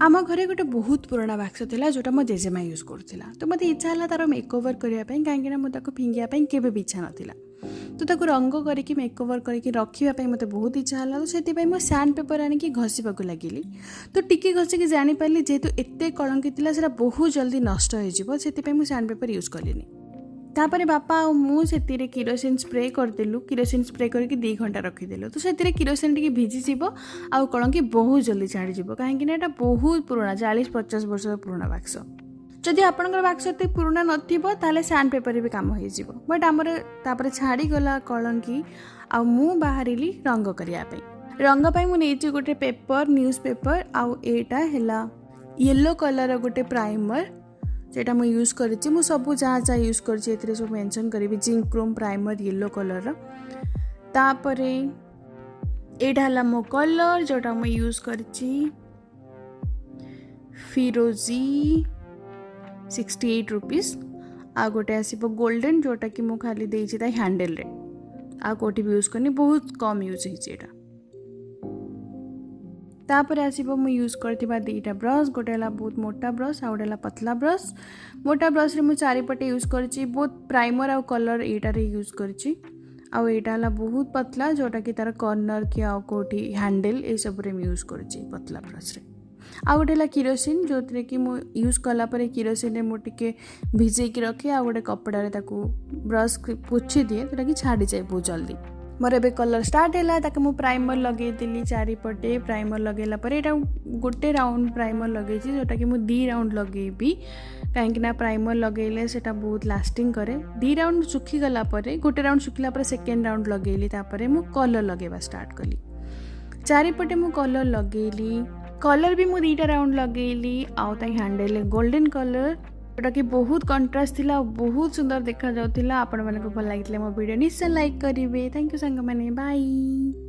आम घरे गोटे बहुत पुराना बाक्स था जोटा मो जेजेमा यूज करूला तो मत इच्छा है तार मेकओवर करने कहीं मुझे फिंगापी केवे भी इच्छा नाला तो ताको रंग करके मेकओवर करके रखापी मत बहुत इच्छा है तो से मुझे सैंड पेपर आनिकी घसीक लगिली तो टिके घसिकी जापारि जेहेतु एत कलंकी था बहुत जल्दी नष्ट हो सैंड पेपर यूज कलिनी तापर बापा आ मुझे किरोसिन स्प्रे करदेलु किरोसिन स्प्रे करके 2 घंटा रखीदेलु तो से किरोसिन टी भिजी आउ कलंकी बहुत जल्दी छाड़ीज कहीं बहुत पुराना 40-50 वर्ष पुराना बाक्स जदि आपंकर बाक्स एत पुराना नाले सैंड पेपर भी कम हो बट आमर तापर छाड़ीगला कलंकी आ मु बाहर रंग करने रंग मुझे गोटे पेपर न्यूज़ पेपर आउ एटा है येलो कलर गोटे प्राइमर जेटा मु यूज करी मु सब जहाँ जहाँ यूज कर सब मेंशन करी zinc Chrome primer yellow colour तापर एटा है मो कलर जोटा मु यूज करी फिरोजी 68 रुपीस आ गोटे आसो गोल्डन जोटा कि मु खाली देता हैंडल रे आ कोटी भी यूज करनी बहुत कम यूज होता तापर आसो मु यूज करथिबा 2टा ब्रश गोटे है बहुत मोटा ब्रश आ गोटे पतला ब्रश मोटा ब्रश रे मु चारिपटे यूज करची बहुत प्राइमर आ कलर एटा रे यूज करची आ एटा है बहुत पतला जोटा कि तार कॉर्नर कि आ कोठी हैंडल ए सब रे यूज करची पतला ब्रश रे आ गोटे है किरोसिन जो थे कि मु यूज कला परे किरोसिन रे मु टिके भिजेकी रखे आ गोटे कपड़ा रे ताकू ब्रश पोछि दिए जोटा कि छाड़ी जाए बहुत जल्दी मोर एबे कलर स्टार्ट है ताकि मु प्राइमर लगे दिली चारिपटे प्राइमर लगेला परे एटा गोटे राउंड प्राइमर लगे जोटा कि मु 2 राउंड लगेबी कहीं प्राइमर लगेले सेटा बहुत लास्टिंग करे 2 राउंड सुखी गला परे गोटे राउंड सुखिला परे सेकेंड राउंड लगेली तापरे मु कलर लगेबा स्टार्ट कली चारिपटे मु कलर लगेली कलर भी मु 2टा राउंड लगेली आउ ताई हैंडल गोल्डन कलर जोटा कि बहुत कंट्रास्ट थिला बहुत सुंदर देखा जाउथिला आपण मानको भल लागितले मो वीडियो निश्चय लाइक करिवे थैंक यू संग माने बाय।